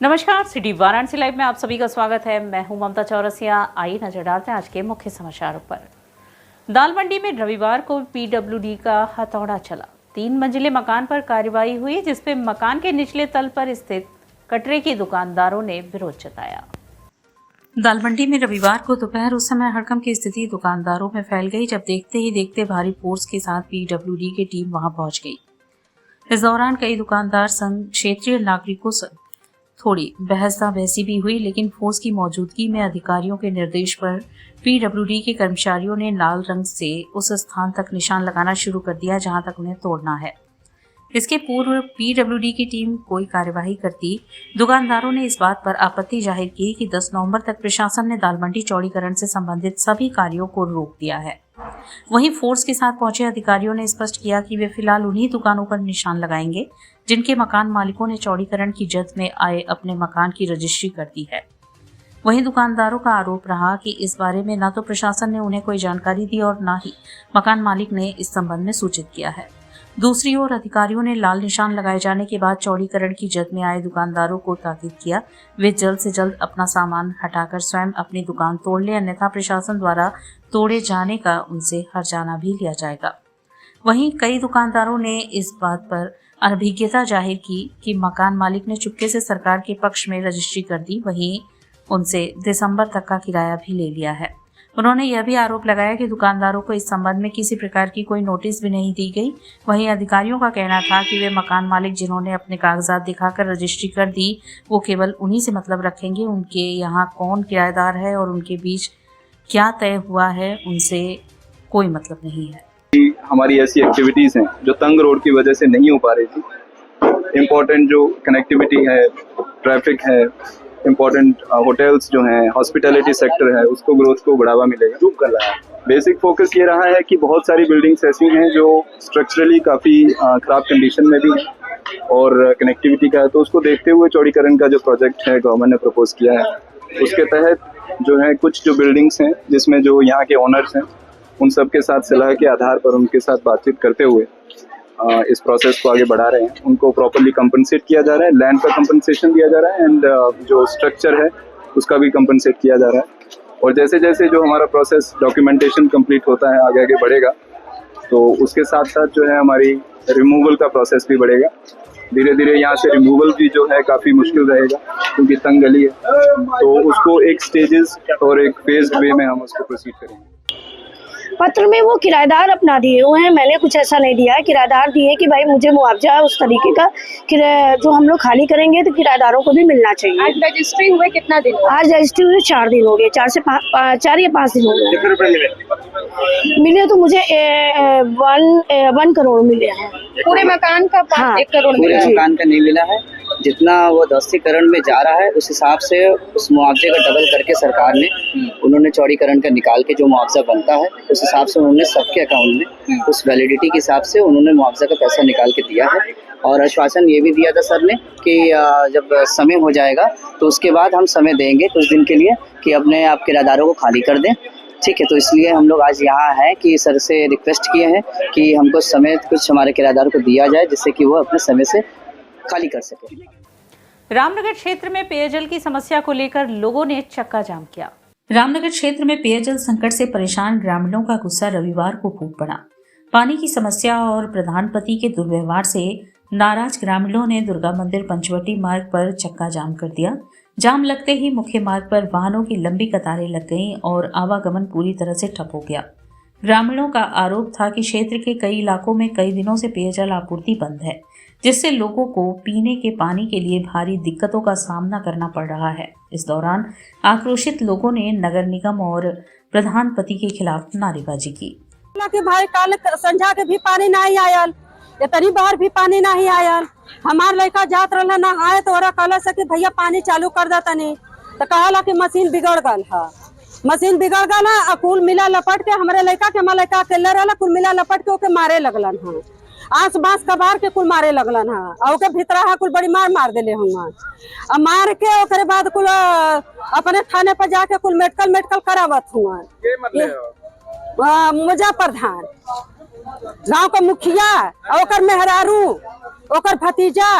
नमस्कार, city Varanasi live में आप सभी का स्वागत है। मैं हूं ममता चौरसिया। आइए नजर डालते हैं आज के मुख्य समाचारों पर। दाल मंडी में रविवार को पीडब्ल्यूडी का हथौड़ा चला। 3 मंजिले मकान पर कार्रवाई हुई, जिसपे मकान के निचले तल पर स्थित कटरे के दुकानदारों ने विरोध जताया। दाल मंडी में रविवार को दोपहर उस समय हड़कंप की स्थिति दुकानदारों में फैल गई, जब देखते ही देखते भारी फोर्स के साथ पीडब्ल्यूडी की टीम वहां पहुंच गई। इस दौरान कई दुकानदार संग क्षेत्रीय नागरिकों से थोड़ी बहसा-बहसी भी हुई, लेकिन फोर्स की मौजूदगी में अधिकारियों के निर्देश पर पीडब्ल्यूडी के कर्मचारियों ने लाल रंग से उस स्थान तक निशान लगाना शुरू कर दिया जहां तक उन्हें तोड़ना है। इसके पूर्व पीडब्ल्यूडी की टीम कोई कार्यवाही करती, दुकानदारों ने इस बात पर आपत्ति जाहिर की कि 10 नवंबर तक प्रशासन ने दाल मंडी चौड़ीकरण से संबंधित सभी कार्यों को रोक दिया है। वहीं फोर्स के साथ पहुंचे अधिकारियों ने स्पष्ट किया कि वे फिलहाल उन्हीं दुकानों पर निशान लगाएंगे जिनके मकान मालिकों ने चौड़ीकरण की जद में आए अपने मकान की रजिस्ट्री कर दी है। वहीं दुकानदारों का आरोप रहा कि इस बारे में न तो प्रशासन ने उन्हें कोई जानकारी दी और न ही मकान मालिक ने इस संबंध में सूचित किया है। दूसरी ओर अधिकारियों ने लाल निशान लगाए जाने के बाद चौड़ीकरण की जद में आए दुकानदारों को ताकीद किया वे जल्द से जल्द अपना सामान हटाकर स्वयं अपनी दुकान तोड़ ले, अन्यथा प्रशासन द्वारा तोड़े जाने का उनसे हर्जाना भी लिया जाएगा। वहीं कई दुकानदारों ने इस बात पर अनभिज्ञता जाहिर की कि मकान मालिक ने चुपके से सरकार के पक्ष में रजिस्ट्री कर दी, वहीं उनसे दिसंबर तक का किराया भी ले लिया है। उन्होंने यह भी आरोप लगाया कि दुकानदारों को इस संबंध में किसी प्रकार की कोई नोटिस भी नहीं दी गई। वहीं अधिकारियों का कहना था कि वे मकान मालिक जिन्होंने अपने कागजात दिखाकर रजिस्ट्री कर दी, वो केवल उन्हीं से मतलब रखेंगे। उनके यहाँ कौन किराएदार है और उनके बीच क्या तय हुआ है, उनसे कोई मतलब नहीं है। हमारी ऐसी एक्टिविटीज़ हैं जो तंग रोड की वजह से नहीं हो पा रही थी। इम्पोर्टेंट जो कनेक्टिविटी है, ट्रैफिक है, इम्पोर्टेंट होटल्स जो हैं, हॉस्पिटैलिटी सेक्टर है, उसको ग्रोथ को बढ़ावा मिलेगा। बेसिक फोकस ये रहा है कि बहुत सारी बिल्डिंग्स ऐसी हैं जो स्ट्रक्चरली काफ़ी ख़राब कंडीशन में भी हैं और कनेक्टिविटी का है, तो उसको देखते हुए चौड़ीकरण का जो प्रोजेक्ट है गवर्नमेंट ने प्रपोज किया है, उसके तहत जो है कुछ जो बिल्डिंग्स हैं जिसमें जो यहाँ के ओनर्स हैं उन सब के साथ सलाह के आधार पर उनके साथ बातचीत करते हुए इस प्रोसेस को आगे बढ़ा रहे हैं। उनको प्रॉपर्ली कंपनसेट किया जा रहा है, लैंड का कंपनसेशन दिया जा रहा है एंड जो स्ट्रक्चर है उसका भी कंपनसेट किया जा रहा है। और जैसे जैसे जो हमारा प्रोसेस डॉक्यूमेंटेशन कंप्लीट होता है आगे आगे बढ़ेगा, तो उसके साथ साथ जो है हमारी रिमूवल का प्रोसेस भी बढ़ेगा। धीरे धीरे यहाँ से रिमूवल भी जो है काफ़ी मुश्किल रहेगा क्योंकि तंग गली है, तो उसको एक स्टेजेस और एक फेज्ड वे में हम उसको प्रोसीड करेंगे। पत्र में वो किराएदार अपना दिए हुए हैं, मैंने कुछ ऐसा नहीं दिया है। किराएदार दिए कि भाई मुझे मुआवजा उस तरीके का जो हम लोग खाली करेंगे तो किराएदारों को भी मिलना चाहिए। आज रजिस्ट्री हुए कितना दिन? आज रजिस्ट्री हुए 4 दिन हो गए, 4 या 5 दिन हो गए। मिले तो मुझे 1 करोड़ मिले हैं। पूरे मकान का 1 करोड़ पूरे मकान का नहीं मिला है। जितना वो ध्वस्तीकरण में जा रहा है उस हिसाब से उस मुआवजे का डबल करके सरकार ने उन्होंने चौड़ीकरण का निकाल के जो मुआवजा बनता है उस हिसाब से उन्होंने सबके अकाउंट में उस वैलिडिटी के हिसाब से उन्होंने मुआवजा का पैसा निकाल के दिया है। और आश्वासन ये भी दिया था सर ने कि जब समय हो जाएगा तो उसके बाद हम समय देंगे कुछ दिन के लिए कि अपने आप किराएदारों को खाली कर दें। ठीक है, तो इसलिए हम लोग आज यहाँ हैं कि सर से रिक्वेस्ट किए हैं कि हमको समय कुछ हमारे किराएदारों को दिया जाए जिससे कि वो अपने समय से खाली कर सके। रामनगर क्षेत्र में पेयजल की समस्या को लेकर लोगों ने चक्का जाम किया। रामनगर क्षेत्र में पेयजल संकट से परेशान ग्रामीणों का गुस्सा रविवार को फूट पड़ा। पानी की समस्या और प्रधानपति के दुर्व्यवहार से नाराज ग्रामीणों ने दुर्गा मंदिर पंचवटी मार्ग पर चक्का जाम कर दिया। जाम लगते ही मुख्य मार्ग पर वाहनों की लंबी कतारें लग गईं और आवागमन पूरी तरह से ठप हो गया। ग्रामीणों का आरोप था कि क्षेत्र के कई इलाकों में कई दिनों से पेयजल आपूर्ति बंद है, जिससे लोगों को पीने के पानी के लिए भारी दिक्कतों का सामना करना पड़ रहा है। इस दौरान आक्रोशित लोगों ने नगर निगम और प्रधानपति के खिलाफ नारेबाजी की। कि भाई कल संझा के भी पानी नहीं आयल, इतनी बार भी पानी नहीं आयल। हमार लड़का जात रहा ना आए तो कहला से कि भैया पानी चालू कर दा तनी, तो कहला कि मशीन बिगड़ गल है। मशीन बिगड़ गल है, कुल मिला लपट के हमारे लड़का अकेले रहा, कुल मिला लपट के ओके मारे लगलन है। आस बास कबार के कुल मारे लगलन है और के भीतरा है कुल बड़ी मार देले हुआ। अब मार के ओकरे बाद कुल अपने थाने पर जाके कुल मेडिकल करावत हुआ। मुजफ्फर प्रधान गांव का मुखिया और मेहरारू ओकर भतीजा।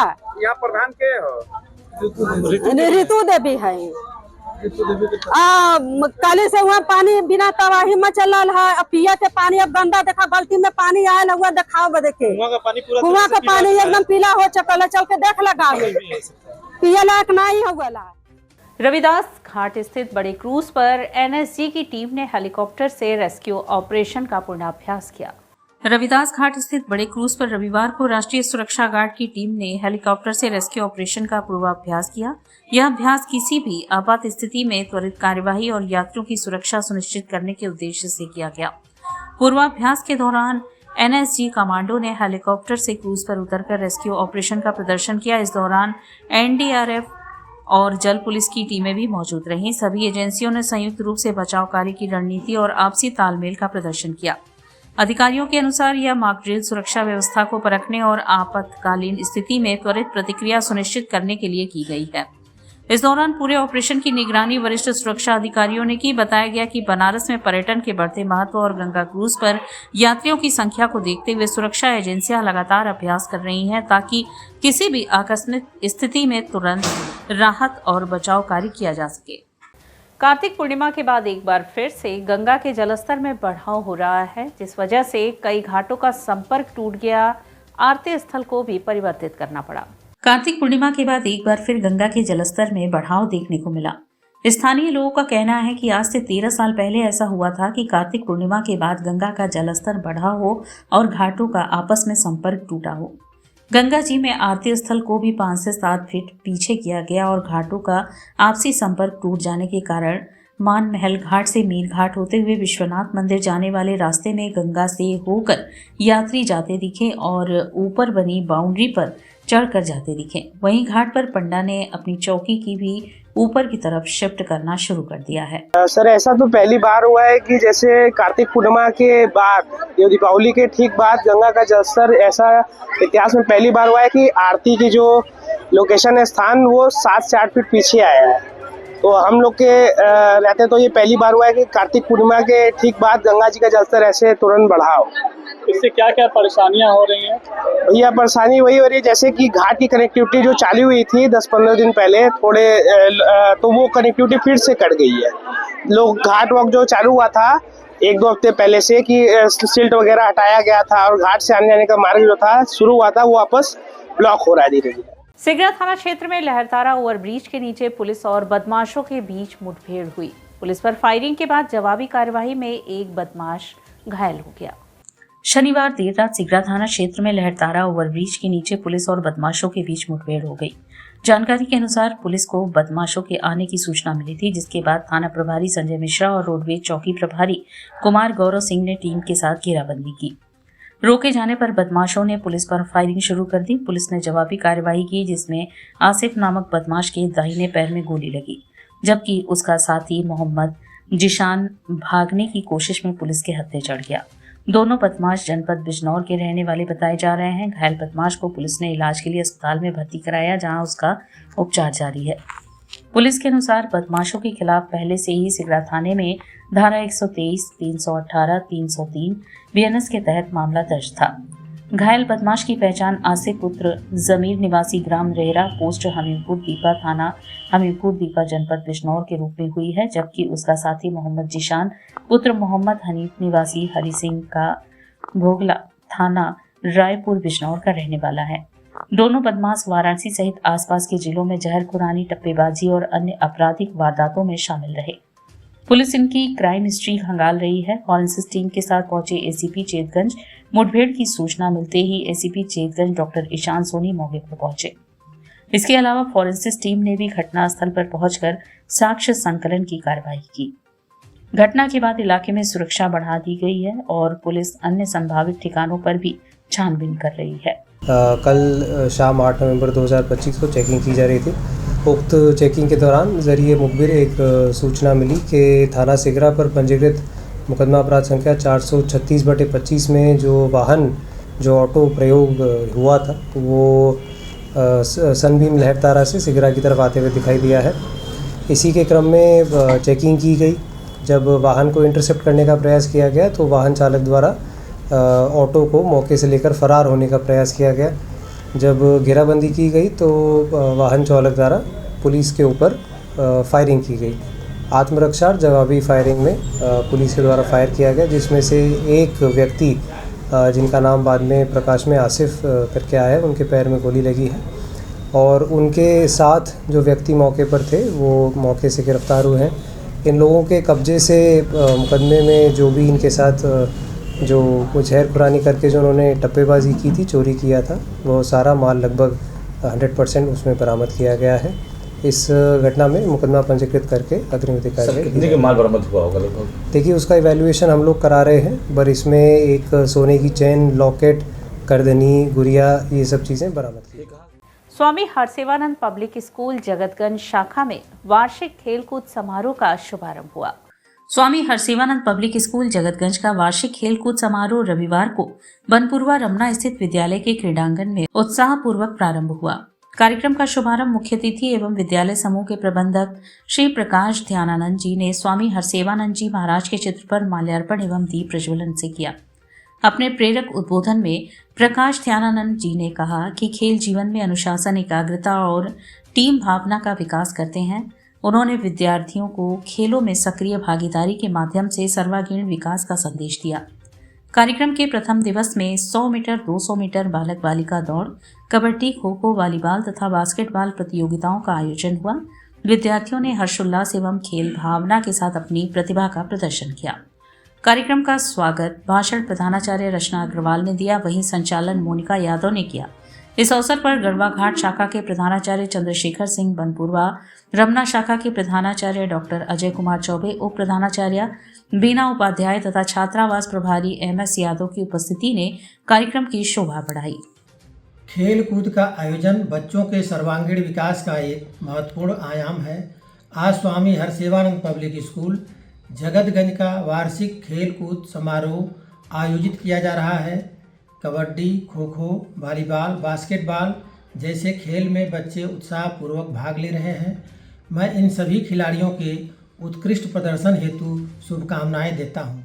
यहाँ प्रधान के हो? ऋतु देवी है। कल से वहाँ पानी बिना तबाही में चलल है। अब पिया के पानी अब गंदा देखा, बाल्टी में पानी आयल हुआ देखाओ बदे के कुआं का पानी एकदम पीला हो चुकल है। चल के देख लगा पिया लायक नहीं हो गया। रविदास घाट स्थित बड़े क्रूज पर एनएसजी की टीम ने हेलीकॉप्टर से रेस्क्यू ऑपरेशन का पूर्वाभ्यास किया। रविदास घाट स्थित बड़े क्रूज पर रविवार को राष्ट्रीय सुरक्षा गार्ड की टीम ने हेलीकॉप्टर से रेस्क्यू ऑपरेशन का पूर्वाभ्यास किया। यह अभ्यास किसी भी आपात स्थिति में त्वरित कार्यवाही और यात्रियों की सुरक्षा सुनिश्चित करने के उद्देश्य से किया गया। पूर्वाभ्यास के दौरान एनएसजी कमांडो ने हेलीकॉप्टर से क्रूज पर उतरकर रेस्क्यू ऑपरेशन का प्रदर्शन किया। इस दौरान एनडीआरएफ और जल पुलिस की टीमें भी मौजूद रहीं। सभी एजेंसियों ने संयुक्त रूप से बचाव कार्य की रणनीति और आपसी तालमेल का प्रदर्शन किया। अधिकारियों के अनुसार यह मॉक ड्रिल सुरक्षा व्यवस्था को परखने और आपातकालीन स्थिति में त्वरित प्रतिक्रिया सुनिश्चित करने के लिए की गई है। इस दौरान पूरे ऑपरेशन की निगरानी वरिष्ठ सुरक्षा अधिकारियों ने की। बताया गया कि बनारस में पर्यटन के बढ़ते महत्व और गंगा क्रूज पर यात्रियों की संख्या को देखते हुए सुरक्षा एजेंसियां लगातार अभ्यास कर रही हैं ताकि किसी भी आकस्मिक स्थिति में तुरंत राहत और बचाव कार्य किया जा सके। कार्तिक पूर्णिमा के बाद एक बार फिर से गंगा के जलस्तर में बढ़ाव हो रहा है, जिस वजह से कई घाटों का संपर्क टूट गया। आरती स्थल को भी परिवर्तित करना पड़ा। कार्तिक पूर्णिमा के बाद एक बार फिर गंगा के जलस्तर में बढ़ाव देखने को मिला। स्थानीय लोगों का कहना है कि आज से 13 साल पहले ऐसा हुआ था कि कार्तिक पूर्णिमा के बाद गंगा का जलस्तर बढ़ा हो और घाटों का आपस में संपर्क टूटा हो। गंगा जी में आरती स्थल को भी 5 से 7 फीट पीछे किया गया और घाटों का आपसी संपर्क टूट जाने के कारण मान महल घाट से मीर घाट होते हुए विश्वनाथ मंदिर जाने वाले रास्ते में गंगा से होकर यात्री जाते दिखे और ऊपर बनी बाउंड्री पर चढ़कर जाते दिखे। वहीं घाट पर पंडा ने अपनी चौकी की भी ऊपर की तरफ शिफ्ट करना शुरू कर दिया है। सर ऐसा तो पहली बार हुआ है कि जैसे कार्तिक पूर्णिमा के बाद दीपावली के ठीक बाद गंगा का जलस्तर ऐसा इतिहास में पहली बार हुआ है कि आरती की जो लोकेशन है स्थान वो 7 से 8 फीट पीछे आया है। तो हम लोग के रहते तो ये पहली बार हुआ है कि कार्तिक पूर्णिमा के ठीक बाद गंगा जी का जलस्तर ऐसे तुरंत बढ़ा हो। इससे क्या क्या परेशानियां हो रही हैं? भैया परेशानी वही हो रही है जैसे कि घाट की कनेक्टिविटी जो चालू हुई थी 10-15 दिन पहले थोड़े तो वो कनेक्टिविटी फिर से कट गई है। लोग घाट वॉक जो चालू हुआ था 1-2 हफ्ते पहले से कि सिल्ट वगैरह हटाया गया था और घाट से आने जाने का मार्ग जो था शुरू हुआ था वो वापस ब्लॉक हो रहा है धीरे धीरे। सिगरा थाना क्षेत्र में लहरतारा ओवरब्रिज के नीचे पुलिस और बदमाशों के बीच मुठभेड़ हुई। पुलिस पर फायरिंग के बाद जवाबी कार्रवाई में एक बदमाश घायल हो गया। शनिवार देर रात सिगरा थाना क्षेत्र में लहरतारा ओवरब्रिज के नीचे पुलिस और बदमाशों के बीच मुठभेड़ हो गई। जानकारी के अनुसार पुलिस को बदमाशों के आने की सूचना मिली थी, जिसके बाद थाना प्रभारी संजय मिश्रा और रोडवेज चौकी प्रभारी कुमार गौरव सिंह ने टीम के साथ घेराबंदी की। रोके जाने पर बदमाशों ने पुलिस पर फायरिंग शुरू कर दी। पुलिस ने जवाबी कार्रवाई की, जिसमें आसिफ नामक बदमाश के दाहिने पैर में गोली लगी, जबकि उसका साथी मोहम्मद जिशान भागने की कोशिश में पुलिस के हत्थे चढ़ गया। दोनों बदमाश जनपद बिजनौर के रहने वाले बताए जा रहे हैं। घायल बदमाश को पुलिस ने इलाज के लिए अस्पताल में भर्ती कराया, जहां उसका उपचार जारी है। पुलिस के अनुसार बदमाशों के खिलाफ पहले से ही सिगरा थाने में धारा 123, 318, 303 बीएनएस के तहत मामला दर्ज था। घायल बदमाश की पहचान आसिफ पुत्र जमीर निवासी ग्राम रेहरा पोस्ट हमीरपुर दीपा थाना हमीरपुर दीपा जनपद बिजनौर के रूप में हुई है, जबकि उसका साथी मोहम्मद जिशान पुत्र मोहम्मद हनीफ निवासी हरि सिंह का भोगला थाना रायपुर बिजनौर का रहने वाला है। दोनों बदमाश वाराणसी सहित आसपास के जिलों में जहर खुरानी, टप्पेबाजी और अन्य आपराधिक वारदातों में शामिल रहे। पुलिस इनकी क्राइम हिस्ट्री खंगाल रही है। फॉरेंसिक टीम के साथ पहुंचे एसीपी चेतगंज मुठभेड़ की सूचना मिलते ही एसीपी चेतगंज डॉक्टर ईशान सोनी मौके पर पहुंचे। इसके अलावा फॉरेंसिक टीम ने भी घटनास्थल पर पहुंचकर साक्ष्य संकलन की कार्रवाई की। घटना के बाद इलाके में सुरक्षा बढ़ा दी गई है और पुलिस अन्य संभावित ठिकानों पर भी छानबीन कर रही है। कल शाम 8 नवंबर 2025 को चेकिंग की जा रही थी। उक्त चेकिंग के दौरान जरिए मुखबिर एक सूचना मिली कि थाना सिगरा पर पंजीकृत मुकदमा अपराध संख्या 436/25 में जो वाहन जो ऑटो प्रयोग हुआ था वो सनबीम लहरतारा से सिगरा की तरफ आते हुए दिखाई दिया है। इसी के क्रम में चेकिंग की गई। जब वाहन को इंटरसेप्ट करने का प्रयास किया गया तो वाहन चालक द्वारा ऑटो को मौके से लेकर फरार होने का प्रयास किया गया। जब घेराबंदी की गई तो वाहन चालक द्वारा पुलिस के ऊपर फायरिंग की गई। आत्मरक्षा और जवाबी फायरिंग में पुलिस के द्वारा फायर किया गया, जिसमें से एक व्यक्ति जिनका नाम बाद में प्रकाश में आसिफ करके आया है, उनके पैर में गोली लगी है और उनके साथ जो व्यक्ति मौके पर थे वो मौके से गिरफ्तार हुए हैं। इन लोगों के कब्जे से मुकदमे में जो भी इनके साथ जो कुछ हेर पुरानी करके जो उन्होंने टप्पेबाजी की थी, चोरी किया था, वो सारा माल लगभग 100% उसमें बरामद किया गया है। इस घटना में मुकदमा पंजीकृत करके अग्रिम विधि कार्रवाई। कितने के माल बरामद हुआ होगा लगभग? देखिए, उसका इवैल्यूएशन हम लोग करा रहे हैं, पर इसमें एक सोने की चेन, लॉकेट, करदनी, गुड़िया, ये सब चीज़ें बरामद की। स्वामी हरसेवानंद पब्लिक स्कूल जगतगंज शाखा में वार्षिक खेलकूद समारोह का शुभारंभ हुआ। स्वामी हरसेवानंद पब्लिक स्कूल जगतगंज का वार्षिक खेलकूद समारोह रविवार को बनपुरवा रमना स्थित विद्यालय के क्रीड़ांगण में उत्साहपूर्वक प्रारंभ हुआ। कार्यक्रम का शुभारंभ मुख्य अतिथि एवं विद्यालय समूह के प्रबंधक श्री प्रकाश ध्यानानंद जी ने स्वामी हरसेवानंद जी महाराज के चित्र पर माल्यार्पण एवं दीप प्रज्वलन से किया। अपने प्रेरक उद्बोधन में प्रकाश ध्यानानंद जी ने कहा कि खेल जीवन में अनुशासन, एकाग्रता और टीम भावना का विकास करते हैं। उन्होंने विद्यार्थियों को खेलों में सक्रिय भागीदारी के माध्यम से सर्वांगीण विकास का संदेश दिया। कार्यक्रम के प्रथम दिवस में 100 मीटर, 200 मीटर बालक बालिका दौड़, कबड्डी, खो खो, वॉलीबॉल तथा बास्केटबॉल प्रतियोगिताओं का आयोजन हुआ। विद्यार्थियों ने हर्षोल्लास एवं खेल भावना के साथ अपनी प्रतिभा का प्रदर्शन किया। कार्यक्रम का स्वागत भाषण प्रधानाचार्य रचना अग्रवाल ने दिया, वहीं संचालन मोनिका यादव ने किया। इस अवसर पर गढ़वा घाट शाखा के प्रधानाचार्य चंद्रशेखर सिंह बनपुरवा, रमना शाखा के प्रधानाचार्य डॉक्टर अजय कुमार चौबे, उप प्रधानाचार्य बीना उपाध्याय तथा छात्रावास प्रभारी MS यादव की उपस्थिति ने कार्यक्रम की शोभा बढ़ाई। खेल कूद का आयोजन बच्चों के सर्वांगीण विकास का एक महत्वपूर्ण आयाम है। आज स्वामी हरसेवानंद पब्लिक स्कूल जगतगंज का वार्षिक खेल कूद समारोह आयोजित किया जा रहा है। कबड्डी, खो खो, वॉलीबॉल, बास्केटबॉल जैसे खेल में बच्चे उत्साहपूर्वक भाग ले रहे हैं। मैं इन सभी खिलाड़ियों के उत्कृष्ट प्रदर्शन हेतु शुभकामनाएं देता हूं।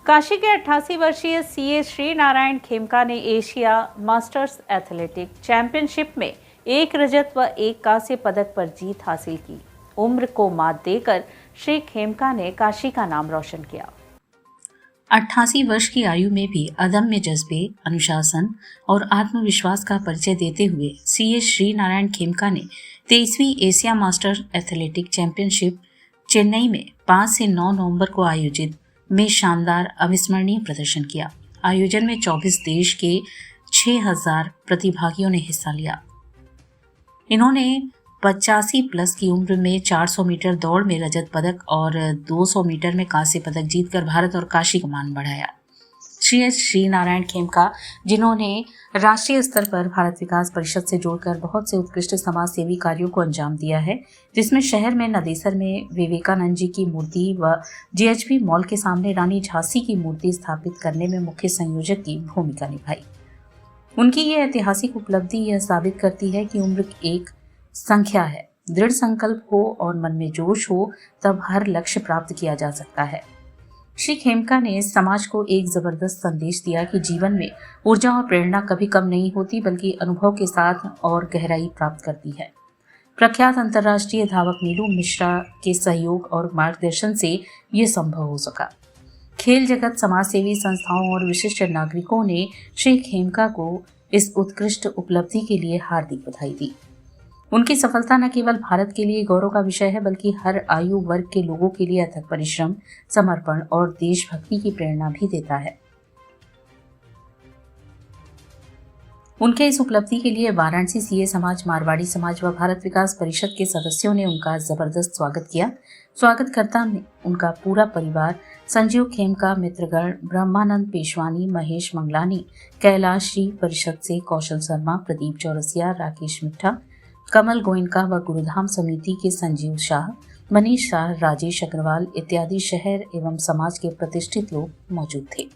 काशी के 88 वर्षीय CA श्री नारायण खेमका ने एशिया मास्टर्स एथलेटिक चैंपियनशिप में 1 रजत व 1 कांस्य पदक पर जीत हासिल की। उम्र को मात देकर श्री खेमका ने काशी का नाम रोशन किया। 88 वर्ष की आयु में भी अदम्य जज्बे, अनुशासन और आत्मविश्वास का परिचय देते हुए CA श्री नारायण खेमका ने 23वीं Asia master athletic championship Chennai में 5 से 9 नवंबर को आयोजित में शानदार अविस्मरणीय प्रदर्शन किया। आयोजन में 24 देश के 6000 प्रतिभागियों ने हिस्सा लिया। इन्होंने 85 प्लस की उम्र में 400 मीटर दौड़ में रजत पदक और 200 मीटर में कांस्य पदक जीतकर भारत और काशी का मान बढ़ाया। श्री नारायण खेमका, जिन्होंने राष्ट्रीय स्तर पर भारत विकास परिषद से जोड़कर बहुत से उत्कृष्ट समाज सेवी कार्यों को अंजाम दिया है, जिसमें शहर में नदेसर में विवेकानंद जी की मूर्ति व GHP मॉल के सामने रानी झांसी की मूर्ति स्थापित करने में मुख्य संयोजक की भूमिका निभाई। उनकी यह ऐतिहासिक उपलब्धि यह साबित करती है कि उम्र एक संख्या है, दृढ़ संकल्प हो और मन में जोश हो तब हर लक्ष्य प्राप्त किया जा सकता है। श्री खेमका ने समाज को एक जबरदस्त संदेश दिया कि जीवन में ऊर्जा और प्रेरणा कभी कम नहीं होती, बल्कि अनुभव के साथ और गहराई प्राप्त करती है। प्रख्यात अंतर्राष्ट्रीय धावक नीलू मिश्रा के सहयोग और मार्गदर्शन से ये संभव हो सका। खेल जगत, समाज सेवी संस्थाओं और विशिष्ट नागरिकों ने श्री खेमका को इस उत्कृष्ट उपलब्धि के लिए हार्दिक बधाई दी। उनकी सफलता न केवल भारत के लिए गौरव का विषय है, बल्कि हर आयु वर्ग के लोगों के लिए अथक परिश्रम, समर्पण और देशभक्ति की प्रेरणा भी देता है। उनके इस उपलब्धि के लिए वाराणसी CA समाज, मारवाड़ी समाज व भारत विकास परिषद के सदस्यों ने उनका जबरदस्त स्वागत किया। स्वागतकर्ता में उनका पूरा परिवार, संजीव खेमका, मित्रगण, ब्रह्मानंद पेशवानी, महेश मंगलानी, कैलाश श्री परिषद से कौशल शर्मा, प्रदीप चौरसिया, राकेश मिठा, कमल गोयनका व गुरुधाम समिति के संजीव शाह, मनीष शाह, राजेश अग्रवाल इत्यादि शहर एवं समाज के प्रतिष्ठित लोग मौजूद थे।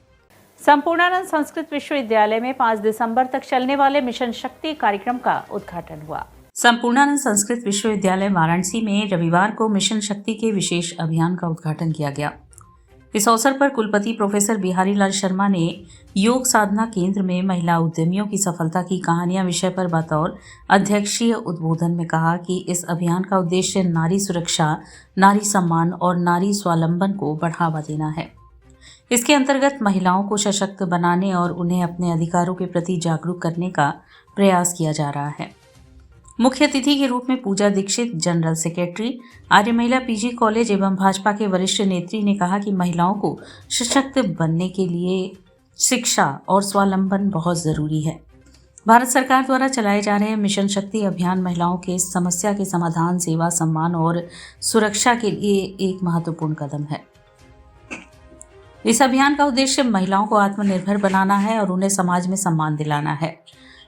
संपूर्णानंद संस्कृत विश्वविद्यालय में 5 दिसंबर तक चलने वाले मिशन शक्ति कार्यक्रम का उद्घाटन हुआ। संपूर्णानंद संस्कृत विश्वविद्यालय वाराणसी में रविवार को मिशन शक्ति के विशेष अभियान का उद्घाटन किया गया। इस अवसर पर कुलपति प्रोफेसर बिहारी लाल शर्मा ने योग साधना केंद्र में महिला उद्यमियों की सफलता की कहानियां विषय पर बतौर अध्यक्षीय उद्बोधन में कहा कि इस अभियान का उद्देश्य नारी सुरक्षा, नारी सम्मान और नारी स्वावलंबन को बढ़ावा देना है। इसके अंतर्गत महिलाओं को सशक्त बनाने और उन्हें अपने अधिकारों के प्रति जागरूक करने का प्रयास किया जा रहा है। मुख्य अतिथि के रूप में पूजा दीक्षित, जनरल सेक्रेटरी, आर्य महिला पीजी कॉलेज एवं भाजपा के वरिष्ठ नेत्री ने कहा कि महिलाओं को सशक्त बनने के लिए शिक्षा और स्वावलंबन बहुत ज़रूरी है। भारत सरकार द्वारा चलाए जा रहे मिशन शक्ति अभियान महिलाओं के समस्या के समाधान, सेवा, सम्मान और सुरक्षा के लिए एक महत्वपूर्ण कदम है। इस अभियान का उद्देश्य महिलाओं को आत्मनिर्भर बनाना है और उन्हें समाज में सम्मान दिलाना है।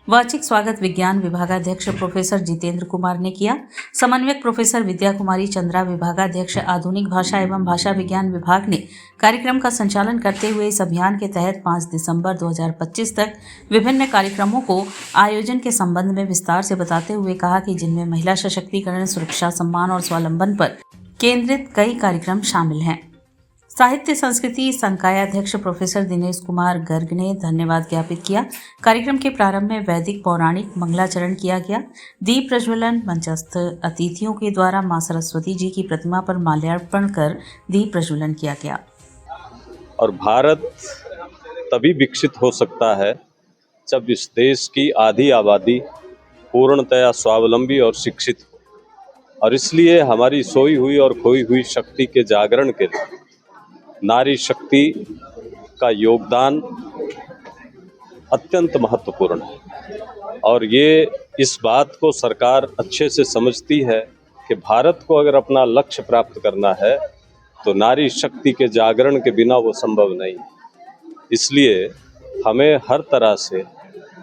वार्षिक स्वागत विज्ञान विभागाध्यक्ष प्रोफेसर जितेंद्र कुमार ने किया। समन्वयक प्रोफेसर विद्या कुमारी चंद्रा, विभागाध्यक्ष आधुनिक भाषा एवं भाषा विज्ञान विभाग ने कार्यक्रम का संचालन करते हुए इस अभियान के तहत 5 दिसंबर 2025 तक विभिन्न कार्यक्रमों को आयोजन के संबंध में विस्तार से बताते हुए कहा कि जिनमें महिला सशक्तिकरण, सुरक्षा, सम्मान और स्वावलंबन पर केंद्रित कई कार्यक्रम शामिल हैं। साहित्य संस्कृति संकायाध्यक्ष प्रोफेसर दिनेश कुमार गर्ग ने धन्यवाद ज्ञापित किया। कार्यक्रम के प्रारंभ में वैदिक पौराणिक मंगलाचरण किया गया। दीप प्रज्वलन, मंचस्थ अतिथियों के द्वारा मां सरस्वती जी की प्रतिमा पर माल्यार्पण कर दीप प्रज्वलन किया गया। और भारत तभी विकसित हो सकता है जब इस देश की आधी आबादी पूर्णतया स्वावलंबी और शिक्षित हो, और इसलिए हमारी सोई हुई और खोई हुई शक्ति के जागरण के लिए नारी शक्ति का योगदान अत्यंत महत्वपूर्ण है। और ये इस बात को सरकार अच्छे से समझती है कि भारत को अगर अपना लक्ष्य प्राप्त करना है तो नारी शक्ति के जागरण के बिना वो संभव नहीं। इसलिए हमें हर तरह से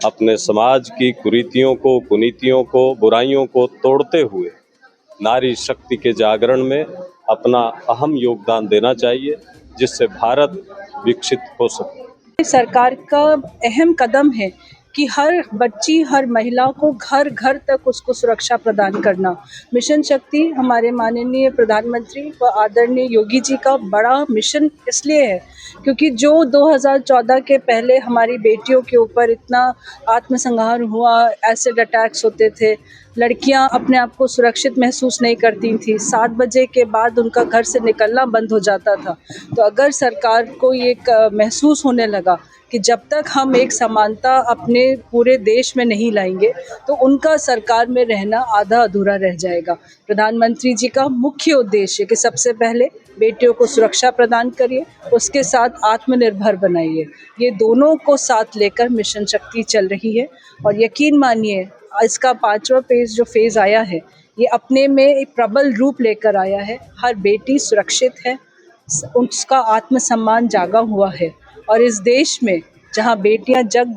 अपने समाज की कुरीतियों को, कुनीतियों को, बुराइयों को तोड़ते हुए नारी शक्ति के जागरण में अपना अहम योगदान देना चाहिए, जिससे भारत विकसित हो सके। सरकार का अहम कदम है कि हर बच्ची, हर महिला को घर घर तक उसको सुरक्षा प्रदान करना। मिशन शक्ति हमारे माननीय प्रधानमंत्री व आदरणीय योगी जी का बड़ा मिशन इसलिए है क्योंकि जो 2014 के पहले हमारी बेटियों के ऊपर इतना आत्मसंहार हुआ, एसिड अटैक्स होते थे, लड़कियां अपने आप को सुरक्षित महसूस नहीं करती थी, 7 बजे के बाद उनका घर से निकलना बंद हो जाता था। तो अगर सरकार को ये महसूस होने लगा कि जब तक हम एक समानता अपने पूरे देश में नहीं लाएंगे तो उनका सरकार में रहना आधा अधूरा रह जाएगा। प्रधानमंत्री जी का मुख्य उद्देश्य कि सबसे पहले बेटियों को सुरक्षा प्रदान करिए, उसके साथ आत्मनिर्भर बनाइए। ये दोनों को साथ लेकर मिशन शक्ति चल रही है और यकीन मानिए इसका 5वां फेज़ आया है, ये अपने में एक प्रबल रूप लेकर आया है। हर बेटी सुरक्षित है, उसका आत्मसम्मान जागा हुआ है और इस देश में जहां बेटियां जाग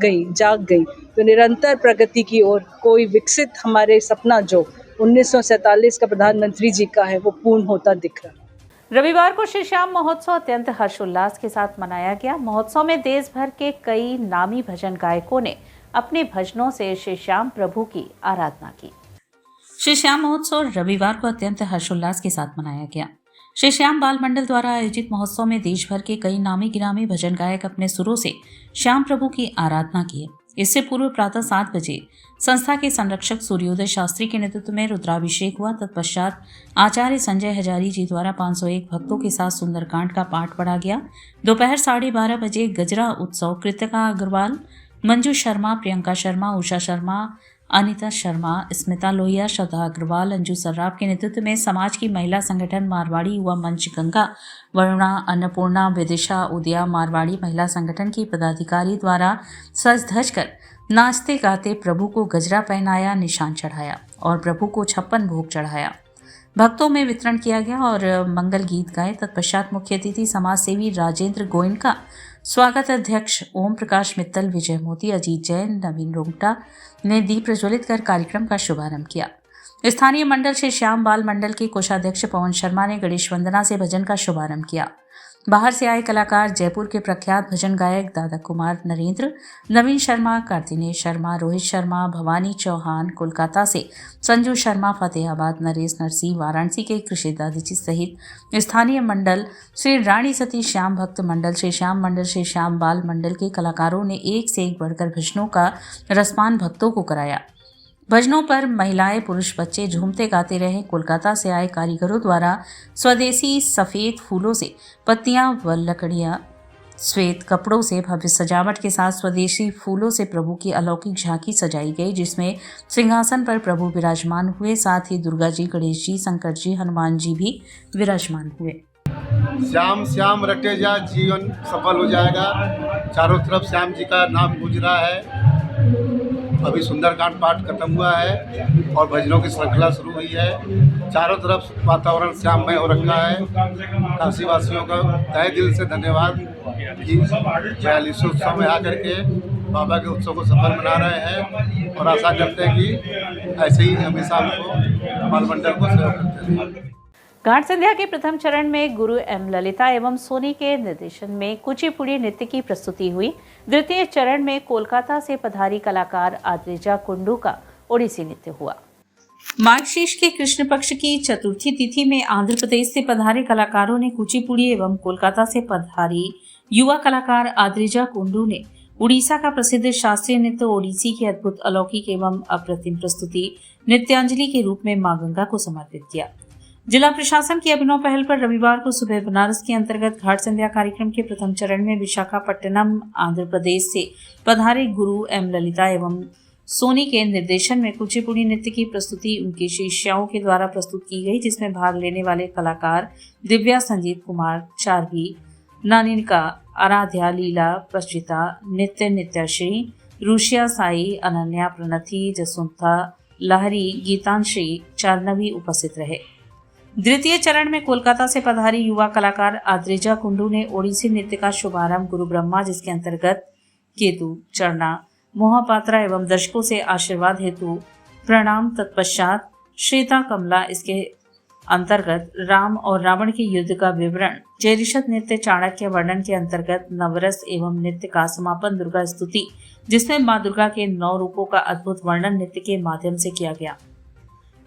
गई तो निरंतर प्रगति की ओर कोई विकसित हमारे सपना जो 1947 का प्रधानमंत्री जी का है वो पूर्ण होता दिख रहा है। रविवार को श्री श्याम महोत्सव अत्यंत हर्षोल्लास के साथ मनाया गया। महोत्सव में देश भर के कई नामी भजन गायकों ने अपने भजनों से श्री श्याम प्रभु की आराधना की। श्री श्याम महोत्सव रविवार को अत्यंत हर्षोल्लास के साथ मनाया गया। श्री श्याम बाल मंडल द्वारा आयोजित महोत्सव में देश भर के कई नामी गिरामी भजन गायक अपने सुरों से श्याम प्रभु की आराधना किए। इससे पूर्व प्रातः 7 बजे संस्था के संरक्षक सूर्योदय शास्त्री के नेतृत्व में रुद्राभिषेक हुआ। तत्पश्चात आचार्य संजय हजारी जी द्वारा 501 भक्तों के साथ सुंदरकांड का पाठ पढ़ा गया। दोपहर 12:30 बजे गजरा उत्सव कृतिका अग्रवाल, मंजू शर्मा, प्रियंका शर्मा, उषा शर्मा, अनिता शर्मा, स्मिता लोहिया, श्रद्धा अग्रवाल, अंजू सर्राफ के नेतृत्व में समाज की महिला संगठन मारवाड़ी युवा मंच गंगा, वरुणा, अन्नपूर्णा, विदिशा, उदया मारवाड़ी महिला संगठन की पदाधिकारी द्वारा सज धज कर नाचते गाते प्रभु को गजरा पहनाया, निशान चढ़ाया और प्रभु को 56 भोग चढ़ाया। भक्तों में वितरण किया गया और मंगल गीत गाए। तत्पश्चात मुख्य अतिथि समाज सेवी राजेंद्र गोयनका, स्वागत अध्यक्ष ओम प्रकाश मित्तल, विजय मोती, अजीत जैन, नवीन रोंगटा ने दीप प्रज्वलित कर कार्यक्रम का शुभारंभ किया। स्थानीय मंडल श्री श्याम बाल मंडल के कोषाध्यक्ष पवन शर्मा ने गणेश वंदना से भजन का शुभारंभ किया। बाहर से आए कलाकार जयपुर के प्रख्यात भजन गायक दादा कुमार नरेंद्र, नवीन शर्मा, कार्तिनेय शर्मा, रोहित शर्मा, भवानी चौहान, कोलकाता से संजू शर्मा, फतेहाबाद नरेश नरसिंह, वाराणसी के कृषि दादीजी सहित स्थानीय मंडल श्री रानी सती श्याम भक्त मंडल, श्री श्याम मंडल, श्री श्याम बाल मंडल के कलाकारों ने एक से एक बढ़कर भजनों का रसपान भक्तों को कराया। भजनों पर महिलाएं पुरुष बच्चे झूमते गाते रहे। कोलकाता से आए कारीगरों द्वारा स्वदेशी सफ़ेद फूलों से पत्तियां व लकड़ियां, श्वेत कपड़ों से भव्य सजावट के साथ स्वदेशी फूलों से प्रभु की अलौकिक झांकी सजाई गई, जिसमें सिंहासन पर प्रभु विराजमान हुए। साथ ही दुर्गा जी, गणेश जी, शंकर जी, हनुमान जी भी विराजमान हुए। श्याम श्याम रटे जा, जीवन सफल हो जाएगा। चारों तरफ श्याम जी का नाम गूंज रहा है। अभी सुंदरकांड पाठ खत्म हुआ है और भजनों की श्रृंखला शुरू हुई है। चारों तरफ वातावरण श्याममय हो रखा है। काशी वासियों का तहे दिल से धन्यवाद कि 42 उत्सव में आकर के बाबा के उत्सव को सफल मना रहे हैं और आशा करते हैं कि ऐसे ही हमेशा हमको बालमंडल को सेवा करते रहें। घाट संध्या के प्रथम चरण में गुरु एम ललिता एवं सोनी के निर्देशन में कुचिपुड़ी नृत्य की प्रस्तुति हुई। द्वितीय चरण में कोलकाता से पधारी कलाकार आद्रेजा कुंडू का ओडिसी नृत्य हुआ। मार्गशीर्ष के कृष्ण पक्ष की चतुर्थी तिथि में आंध्र प्रदेश से पधारे कलाकारों ने कुचिपुड़ी एवं कोलकाता से पधारी युवा कलाकार आद्रेजा कुंडू ने उड़ीसा का प्रसिद्ध शास्त्रीय नृत्य ओडिसी की अद्भुत, अलौकिक एवं अप्रतिम प्रस्तुति नृत्यांजलि के रूप में मां गंगा को समर्पित किया। जिला प्रशासन की अभिनव पहल पर रविवार को सुबह बनारस के अंतर्गत घाट संध्या कार्यक्रम के प्रथम चरण में विशाखापट्टनम, आंध्र प्रदेश से पधारे गुरु एम ललिता एवं सोनी के निर्देशन में कुचिपुड़ी नृत्य की प्रस्तुति उनकी शिष्याओं के द्वारा प्रस्तुत की गई, जिसमें भाग लेने वाले कलाकार दिव्या, संजीत कुमार, चारवी, नानिका, आराध्या, लीला, प्रचिता, नित्य, नित्याश्री, रुशिया, साई, अनन्या, प्रणति, जसवंता, लहरी, गीतांश्री, चारनवी उपस्थित रहे। द्वितीय चरण में कोलकाता से पधारी युवा कलाकार आद्रेजा कुंडू ने ओडिसी नृत्य का शुभारंभ गुरु ब्रह्मा, जिसके अंतर्गत केतु, चरना, मोहापात्रा एवं दर्शकों से आशीर्वाद हेतु प्रणाम, तत्पश्चात श्वेता कमला, इसके अंतर्गत राम और रावण के युद्ध का विवरण, जयरिषद नृत्य चाणक्य वर्णन के अंतर्गत नवरस एवं नृत्य का समापन दुर्गा स्तुति, जिसमें मां दुर्गा के 9 रूपों का अद्भुत वर्णन नृत्य के माध्यम से किया गया।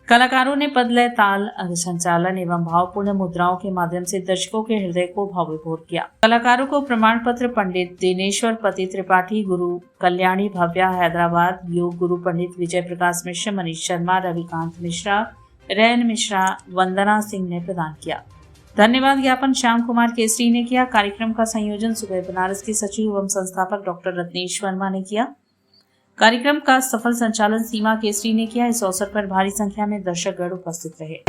कलाकारों ने पदलय, ताल, अंग संचालन एवं भावपूर्ण मुद्राओं के माध्यम से दर्शकों के हृदय को भावविभोर किया। कलाकारों को प्रमाण पत्र पंडित दिनेश्वर पति त्रिपाठी, गुरु कल्याणी भव्या हैदराबाद, योग गुरु पंडित विजय प्रकाश मिश्र, मनीष शर्मा, रविकांत मिश्रा, रैन मिश्रा, वंदना सिंह ने प्रदान किया। धन्यवाद ज्ञापन श्याम कुमार केसरी ने किया। कार्यक्रम का संयोजन सुबह बनारस के सचिव एवं संस्थापक डॉक्टर रत्नेश वर्मा ने किया। कार्यक्रम का सफल संचालन सीमा केसरी ने किया। इस अवसर पर भारी संख्या में दर्शकगण उपस्थित रहे।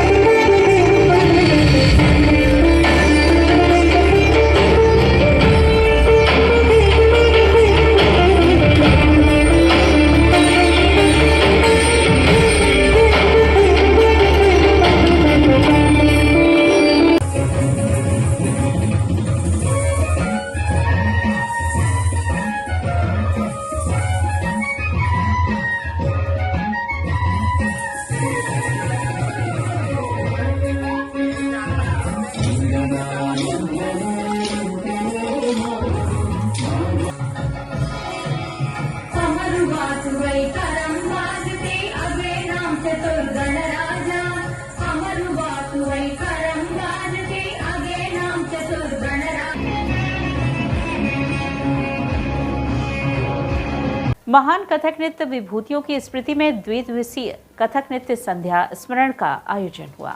महान कथक नृत्य विभूतियों की स्मृति में द्विदिवसीय कथक नृत्य संध्या स्मरण का आयोजन हुआ।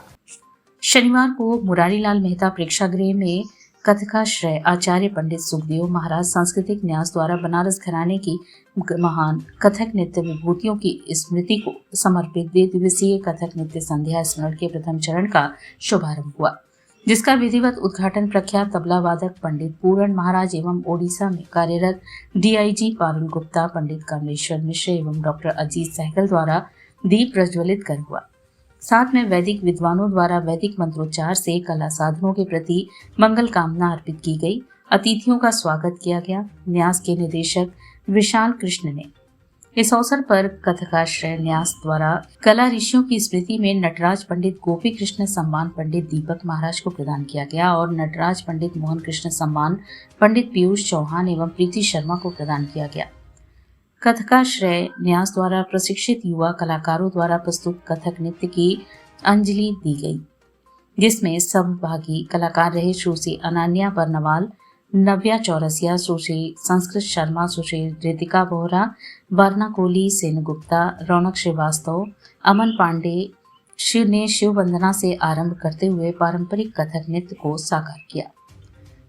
शनिवार को मुरारीलाल मेहता प्रेक्षागृह में कथकाश्रय आचार्य पंडित सुखदेव महाराज सांस्कृतिक न्यास द्वारा बनारस घराने की महान कथक नृत्य विभूतियों की स्मृति को समर्पित द्विदिवसीय कथक नृत्य संध्या स्मरण के प्रथम चरण का शुभारंभ हुआ, जिसका विधिवत उद्घाटन प्रख्यात तबला वादक पंडित पूरण महाराज एवं ओडिशा में कार्यरत डीआईजी पारुल गुप्ता, पंडित कमलेश्वर मिश्र एवं डॉक्टर अजीत सहगल द्वारा दीप प्रज्वलित कर हुआ। साथ में वैदिक विद्वानों द्वारा वैदिक मंत्रोच्चार से कला साधनों के प्रति मंगल कामना अर्पित की गई। अतिथियों का स्वागत किया गया। न्यास के निदेशक विशाल कृष्ण ने इस अवसर पर कथकाश्रय न्यास द्वारा कला ऋषियों की स्मृति में नटराज पंडित गोपी कृष्ण सम्मान पंडित दीपक महाराज को प्रदान किया गया और नटराज पंडित मोहन कृष्ण सम्मान पंडित पीयूष चौहान एवं प्रीति शर्मा को प्रदान किया गया। कथकाश्रय न्यास द्वारा प्रशिक्षित युवा कलाकारों द्वारा प्रस्तुत कथक नृत्य की अंजलि दी गई, जिसमें सहभागी कलाकार रहे सुश्री अनन्या बर्नवाल, नव्या चौरसिया, सुश्री संस्कृत शर्मा, सुश्री रितिका बोहरा, वर्णा कोहली, सेन गुप्ता, रौनक श्रीवास्तव, अमन पांडे ने शिव वंदना से आरंभ करते हुए पारंपरिक कथक नृत्य को साकार किया।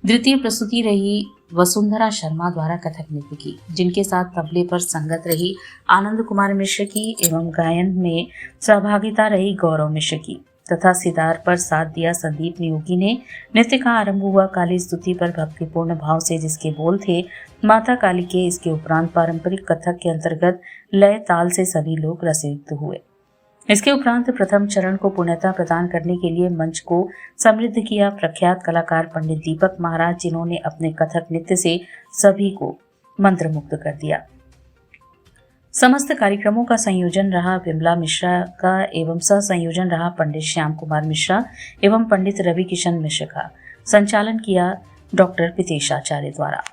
द्वितीय प्रस्तुति रही वसुंधरा शर्मा द्वारा कथक नृत्य की, जिनके साथ तबले पर संगत रही आनंद कुमार मिश्र की एवं गायन में सहभागिता रही गौरव मिश्र की तथा सितार पर साथ दिया संदीप नियोगी ने। नृत्य का आरंभ हुआ काली स्तुति पर भक्तिपूर्ण भाव से, जिसके बोल थे माता काली के। इसके उपरांत पारंपरिक कथक के अंतर्गत लय ताल से सभी लोग रसयुक्त हुए। इसके उपरांत प्रथम चरण को पूर्णता प्रदान करने के लिए मंच को समृद्ध किया प्रख्यात कलाकार पंडित दीपक महाराज, जिन्होंने अपने कथक नृत्य से सभी को मंत्रमुग्ध कर दिया। समस्त कार्यक्रमों का संयोजन रहा विमला मिश्रा का एवं सह संयोजन रहा पंडित श्याम कुमार मिश्रा एवं पंडित रवि किशन मिश्र का। संचालन किया डॉक्टर पितेश आचार्य द्वारा।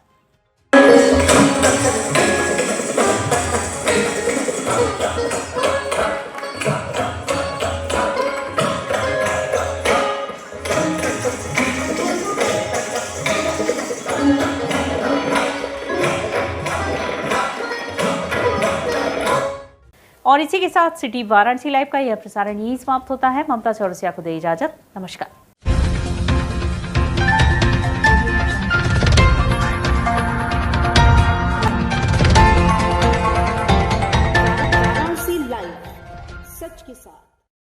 और इसी के साथ सिटी वाराणसी लाइव का यह प्रसारण यही समाप्त होता है। ममता चौरसिया को दे इजाजत। नमस्कार।